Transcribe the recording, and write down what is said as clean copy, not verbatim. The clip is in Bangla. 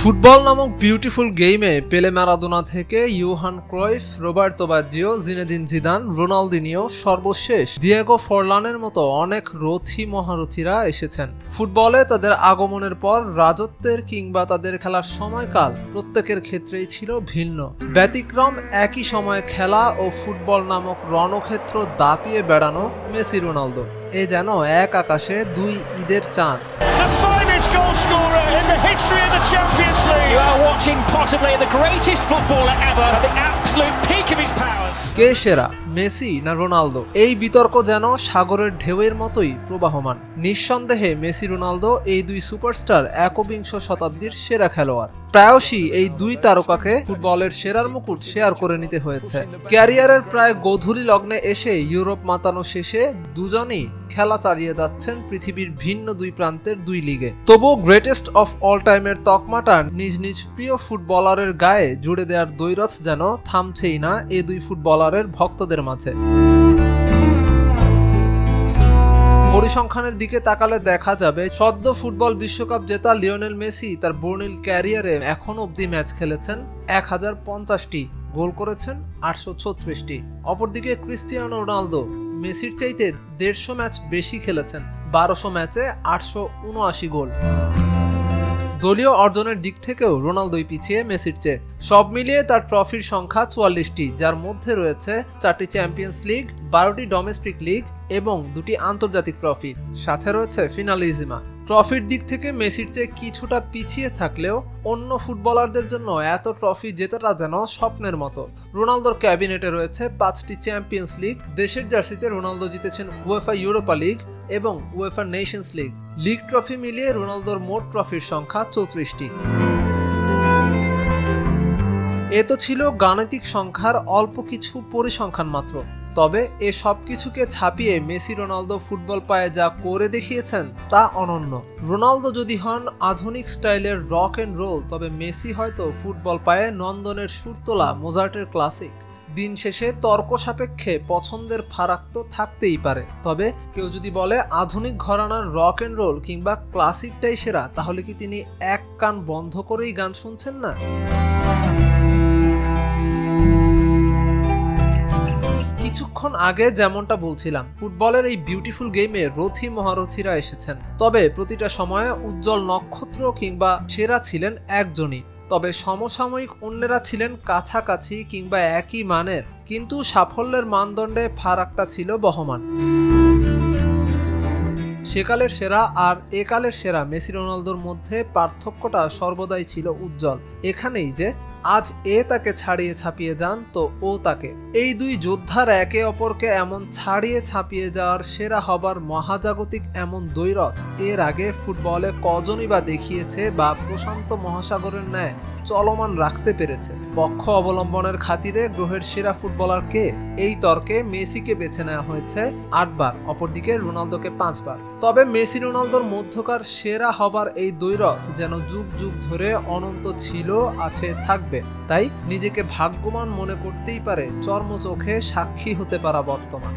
ফুটবল নামক বিউটিফুল গেমে পেলে ম্যারাডোনা থেকে Johan Cruyff, Roberto Baggio, Zinedine Zidane, Ronaldinho, সর্বশেষ দিয়েগো ফরলানের মতো অনেক রথী মহারথীরা এসেছেন। ফুটবলে তাদের আগমনের পর রাজত্বের কিংবা তাদের খেলার সময়কাল প্রত্যেকের ক্ষেত্রেই ছিল ভিন্ন। ব্যতিক্রম একই সময়ে খেলা ও ফুটবল নামক রণক্ষেত্র দাপিয়ে বেড়ানো মেসি রোনালদো। এ যেন এক আকাশে দুই ঈদের চাঁদ। Goal scorer in the history of the Champions League. You are watching possibly the greatest footballer ever at the absolute peak of his powers. কে সেরা, মেসি না রোনালদো? এই বিতর্ক যেন সাগরের ঢেউয়ের মতোই প্রবাহমান। নিঃসন্দেহে মেসি রোনালদো এই দুই সুপারস্টার একবিংশ শতাব্দীর সেরা খেলোয়াড়। প্রায়শই এই দুই তারকাকে ফুটবলের সেরার মুকুট শেয়ার করে নিতে হয়েছে। ক্যারিয়ারের প্রায় গোধূলি লগ্নে এসে ইউরোপ মাতানো শেষে দুজনই খেলা চালিয়ে যাচ্ছেন পৃথিবীর ভিন্ন দুই প্রান্তের দুই লিগে। তবুও গ্রেটেস্ট অফ অল টাইমের তকমাটা নিজ নিজ প্রিয় ফুটবলারের গায়ে জুড়ে দেওয়ার দ্বৈরথ যেন থামছেই না এ দুই ফুটবলারের ভক্তদের মাঝে। পরিসংখ্যানের দিকে তাকালে দেখা যাবে সদ্য ফুটবল বিশ্বকাপ জেতা লিওনেল মেসি তার বর্ণিল ক্যারিয়ারে এখন অবধি ম্যাচ খেলেছেন 1050টি, গোল করেছেন 836টি। অপরদিকে ক্রিস্টিয়ানো রোনালদো মেসির চাইতে 150 ম্যাচ বেশি খেলেছেন, 1200 ম্যাচে 879 গোল। দলীয় অর্জনের দিক থেকেও রোনালদোই পিছিয়ে মেসির চেয়ে। সব মিলিয়ে তার ট্রফির সংখ্যা 44টি, যার মধ্যে রয়েছে 4টি চ্যাম্পিয়ন্স লিগ, 12টি ডোমেস্টিক লিগ এবং 2টি আন্তর্জাতিক ট্রফি, সাথে রয়েছে ফিনালিজিমা। ট্রফির দিক থেকে মেসির চেয়ে কিছুটা পিছিয়ে থাকলেও অন্য ফুটবলারদের জন্য এত ট্রফি জেতাটা যেন স্বপ্নের মতো। রোনালদোর ক্যাবিনেটে রয়েছে 5টি চ্যাম্পিয়ন্স লিগ, দেশের জার্সিতে রোনালদো জিতেছেন উয়েফা ইউরোপা লিগ এবং UEFA Nations league. League trophy মিলিয়ে রোনালদোর মোট ট্রফির সংখ্যা 34টি। এ তো ছিল গাণিতিক সংখ্যার অল্প কিছু পরিসংখ্যান মাত্র। তবে এ সব কিছুকে ছাপিয়ে মেসি রোনালদো ফুটবল পায়ে যা করে দেখিয়েছেন তা অনন্য। রোনালদো যদি হন আধুনিক স্টাইলের রক এন্ড রোল, তবে মেসি হয়তো ফুটবল পায়ে নন্দনের সুর তোলা মোজার্টের ক্লাসিক। দিন শেষে তর্ক সাপেক্ষে পছন্দের ফারাক তো থাকতেই পারে, তবে কেউ যদি বলে আধুনিক ঘরানার রক এন্ড রোল কিংবা ক্লাসিকটাই সেরা, তাহলে কি তিনি এক কান বন্ধ করেই গান শুনছেন না? কিছুক্ষণ আগে যেমনটা বলছিলাম, ফুটবলের এই বিউটিফুল গেমে রথী মহারথীরা এসেছেন, তবে প্রতিটা সময়ে উজ্জ্বল নক্ষত্র কিংবা সেরা ছিলেন একজনই। তবে সমসাময়িক অন্যেরা ছিলেন কাছাকাছি কিংবা একই মানের, কিন্তু সাফল্যের মানদণ্ডে ফারাকটা ছিল বহমান। সেকালের সেরা আর একালের সেরা মেসি রোনালদোর মধ্যে পার্থক্যটা সর্বদাই ছিল উজ্জ্বল। এখানেই যে আজ এ তাকে ছাড়িয়ে ছাপিয়ে যান তো ও তাকে। এই দুই যোদ্ধার একে অপরকে এমন ছাড়িয়ে ছাপিয়ে যাওয়ার, সেরা হবার মহাজাগতিক এমন দ্বৈরথ এর আগে ফুটবলে কজনই বা দেখিয়েছে বা প্রশান্ত মহাসাগরের ন্যায় চলমান রাখতে পেরেছে? পক্ষ অবলম্বনের খাতিরে গ্রহের সেরা ফুটবলার কে? এই তর্কে মেসিকে বেছে নেওয়া হয়েছে 8 বার, অপরদিকে রোনালদোকে 5 বার। তবে মেসি রোনালদোর মধ্যকার সেরা হবার এই দ্বৈরথ যেন যুগ যুগ ধরে অনন্ত ছিল, আছে, থাকবে। তাই নিজেকে ভাগ্যবান মনে করতেই পারে চর্মচোখে সাক্ষী হতে পারা বর্তমান।